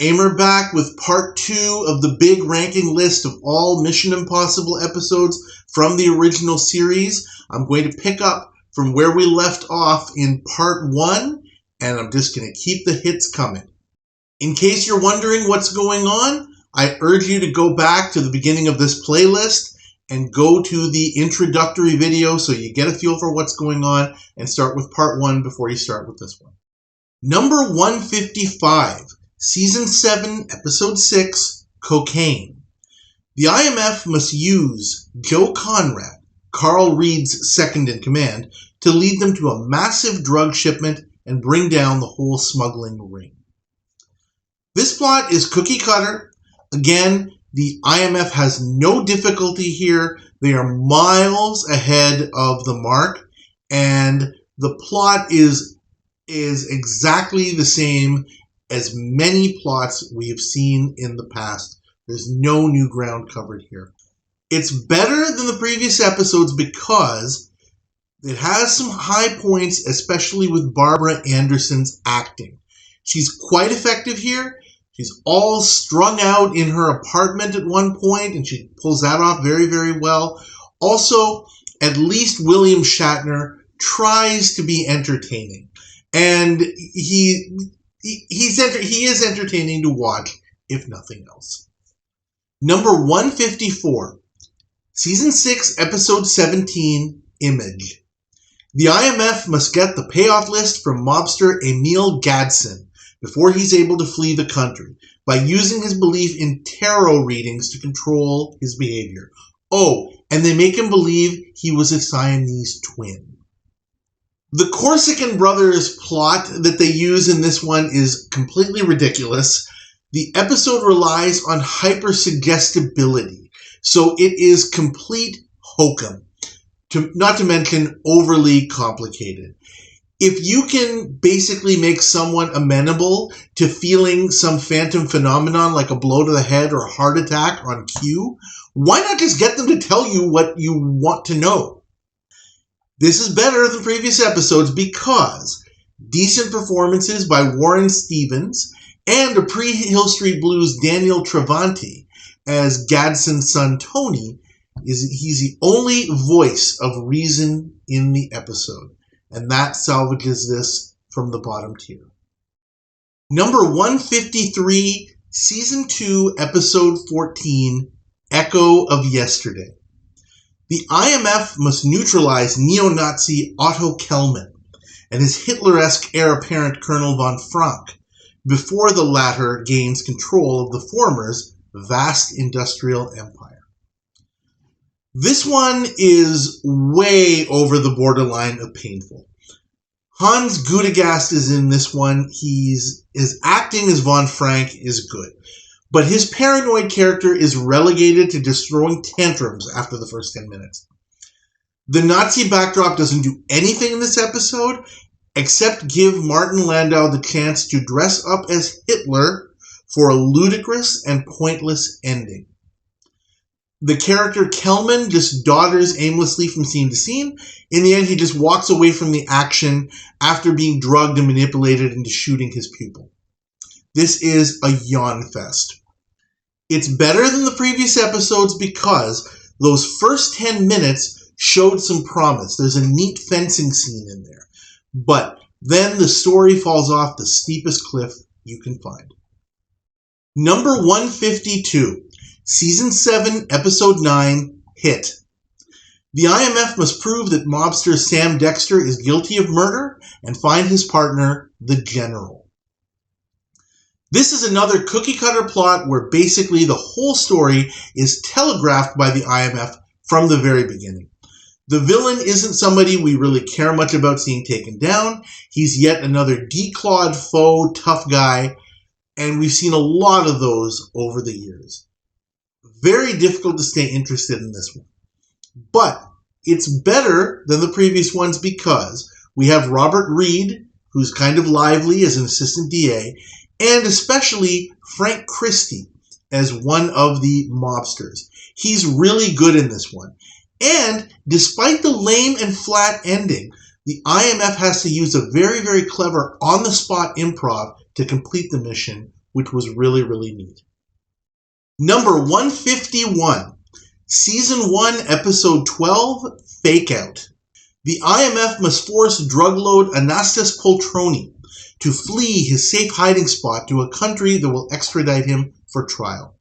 Aimer back with part 2 of the big ranking list of all Mission Impossible episodes from the original series. I'm going to pick up from where we left off in part 1, and I'm just going to keep the hits coming. In case you're wondering what's going on, I urge you to go back to the beginning of this playlist and go to the introductory video so you get a feel for what's going on and start with part 1 before you start with this one. Number 155, Season 7, Episode 6, Cocaine. The IMF must use Joe Conrad, Carl Reed's second-in-command, to lead them to a massive drug shipment and bring down the whole smuggling ring. This plot is cookie-cutter. Again, the IMF has no difficulty here. They are miles ahead of the mark, and the plot is exactly the same as many plots we have seen in the past. There's no new ground covered here. It's better than the previous episodes because it has some high points, especially with Barbara Anderson's acting. She's quite effective here. She's all strung out in her apartment at one point, and she pulls that off very, very well. Also, at least William Shatner tries to be entertaining. And he is entertaining to watch, if nothing else. Number 154, Season 6, Episode 17, Image. The IMF must get the payoff list from mobster Emil Gadsden before he's able to flee the country by using his belief in tarot readings to control his behavior. Oh, and they make him believe he was a Siamese twin. The Corsican brothers plot that they use in this one is completely ridiculous. The episode relies on hypersuggestibility, so it is complete hokum, not to mention overly complicated. If you can basically make someone amenable to feeling some phantom phenomenon like a blow to the head or a heart attack on cue, why not just get them to tell you what you want to know? This is better than previous episodes because decent performances by Warren Stevens and a pre-Hill Street Blues Daniel Travanti as Gadsden's son Tony, he's the only voice of reason in the episode, and that salvages this from the bottom tier. Number 153, Season 2, Episode 14, Echo of Yesterday. The IMF must neutralize neo-Nazi Otto Kellman and his Hitler-esque heir apparent Colonel von Frank before the latter gains control of the former's vast industrial empire. This one is way over the borderline of painful. Hans Gudegast is in this one. His acting as von Frank is good. But his paranoid character is relegated to just throwing tantrums after the first 10 minutes. The Nazi backdrop doesn't do anything in this episode except give Martin Landau the chance to dress up as Hitler for a ludicrous and pointless ending. The character Kellman just dodders aimlessly from scene to scene. In the end, he just walks away from the action after being drugged and manipulated into shooting his pupil. This is a yawn fest. It's better than the previous episodes because those first 10 minutes showed some promise. There's a neat fencing scene in there. But then the story falls off the steepest cliff you can find. Number 152, Season 7, Episode 9, Hit. The IMF must prove that mobster Sam Dexter is guilty of murder and find his partner, the General. This is another cookie-cutter plot where basically the whole story is telegraphed by the IMF from the very beginning. The villain isn't somebody we really care much about seeing taken down. He's yet another declawed foe, tough guy, and we've seen a lot of those over the years. Very difficult to stay interested in this one. But it's better than the previous ones because we have Robert Reed, who's kind of lively as an assistant DA, and especially Frank Christie as one of the mobsters. He's really good in this one. And despite the lame and flat ending, the IMF has to use a very, very clever on-the-spot improv to complete the mission which was really, really neat. Number 151, Season 1, Episode 12, Fakeout. The IMF must force drug lord Anastas Poltroni to flee his safe hiding spot to a country that will extradite him for trial.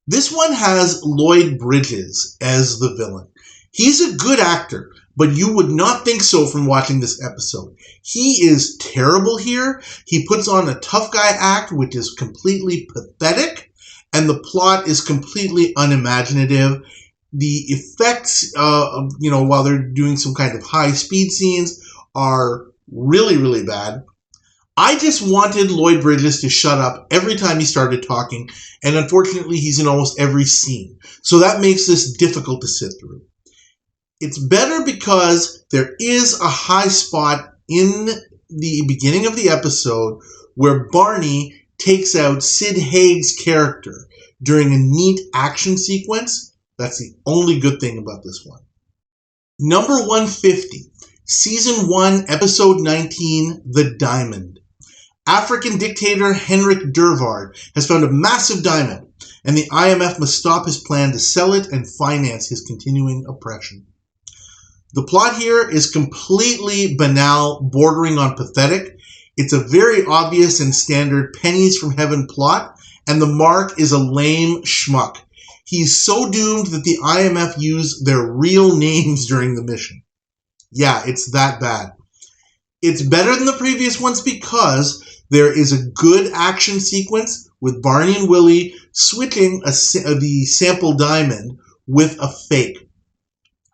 This one has Lloyd Bridges as the villain. He's a good actor, but you would not think so from watching this episode. He is terrible here. He puts on a tough guy act, which is completely pathetic, and the plot is completely unimaginative. The effects, while they're doing some kind of high-speed scenes, are really, really bad. I just wanted Lloyd Bridges to shut up every time he started talking, and unfortunately he's in almost every scene. So that makes this difficult to sit through. It's better because there is a high spot in the beginning of the episode where Barney takes out Sid Haig's character during a neat action sequence. That's the only good thing about this one. Number 150, Season 1, Episode 19, The Diamond. African dictator Henrik Dervaard has found a massive diamond, and the IMF must stop his plan to sell it and finance his continuing oppression. The plot here is completely banal, bordering on pathetic. It's a very obvious and standard pennies from heaven plot, and the mark is a lame schmuck. He's so doomed that the IMF use their real names during the mission. Yeah, it's that bad. It's better than the previous ones because there is a good action sequence with Barney and Willie switching the sample diamond with a fake.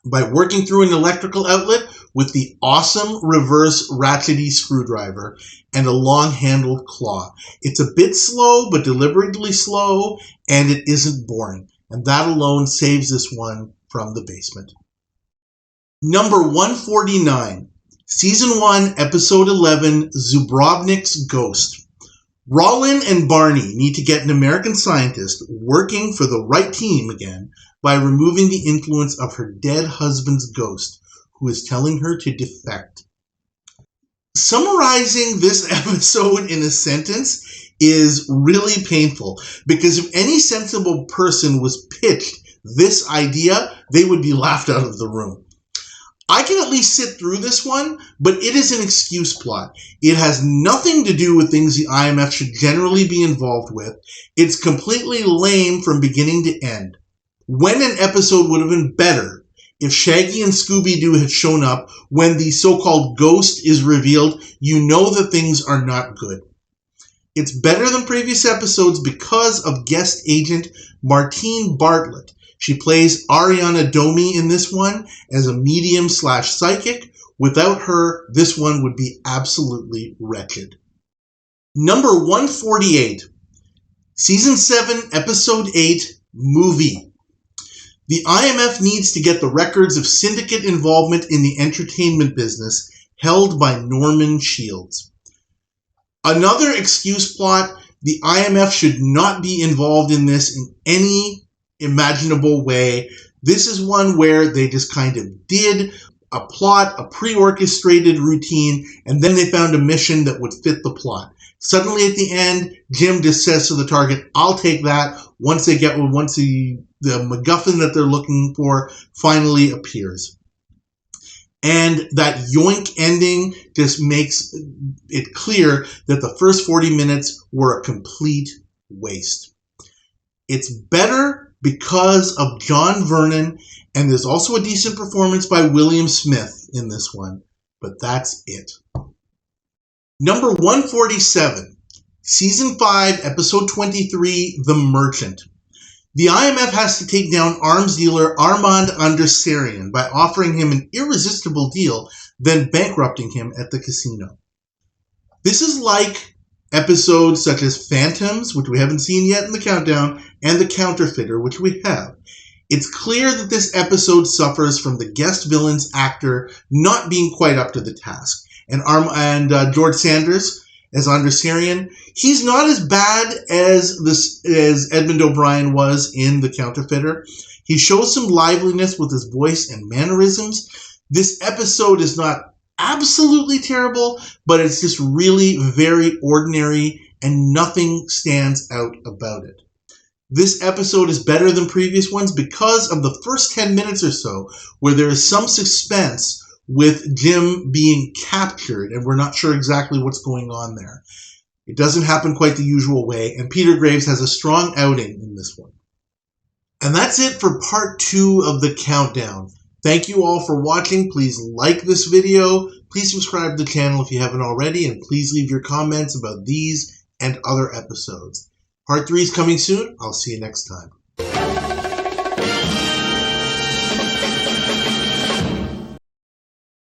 By working through an electrical outlet with the awesome reverse ratchety screwdriver and a long-handled claw. It's a bit slow, but deliberately slow, and it isn't boring. And that alone saves this one from the basement. Number 149, Season 1, Episode 11, Zubrovnik's Ghost. Rollin and Barney need to get an American scientist working for the right team again by removing the influence of her dead husband's ghost, who is telling her to defect. Summarizing this episode in a sentence is really painful, because if any sensible person was pitched this idea, they would be laughed out of the room. I can at least sit through this one, but it is an excuse plot. It has nothing to do with things the IMF should generally be involved with. It's completely lame from beginning to end. When an episode would have been better if Shaggy and Scooby-Doo had shown up when the so-called ghost is revealed, you know that things are not good. It's better than previous episodes because of guest agent Martine Bartlett. She plays Ariana Domi in this one as a medium/psychic. Without her, this one would be absolutely wretched. Number 148, Season 7, Episode 8, Movie. The IMF needs to get the records of syndicate involvement in the entertainment business held by Norman Shields. Another excuse plot. The IMF should not be involved in this in any imaginable way. This is one where they just kind of did a plot, a pre-orchestrated routine, and then they found a mission that would fit the plot. Suddenly at the end, Jim just says to the target, I'll take that, once the MacGuffin that they're looking for finally appears. And that yoink ending just makes it clear that the first 40 minutes were a complete waste. It's better because of John Vernon, and there's also a decent performance by William Smith in this one, but that's it. Number 147, Season 5, Episode 23, The Merchant. The IMF has to take down arms dealer Armand Andersarian by offering him an irresistible deal, then bankrupting him at the casino. This is like episodes such as Phantoms, which we haven't seen yet in the countdown, and The Counterfeiter, which we have. It's clear that this episode suffers from the guest villain's actor not being quite up to the task. And George Sanders as Andersarian, he's not as bad as Edmund O'Brien was in The Counterfeiter. He shows some liveliness with his voice and mannerisms. This episode is not absolutely terrible, but it's just really very ordinary and nothing stands out about it. This episode is better than previous ones because of the first 10 minutes or so, where there is some suspense with Jim being captured, and we're not sure exactly what's going on there. It doesn't happen quite the usual way, and Peter Graves has a strong outing in this one. And that's it for part 2 of the countdown. Thank you all for watching. Please like this video. Please subscribe to the channel if you haven't already, and please leave your comments about these and other episodes. Part 3 is coming soon. I'll see you next time.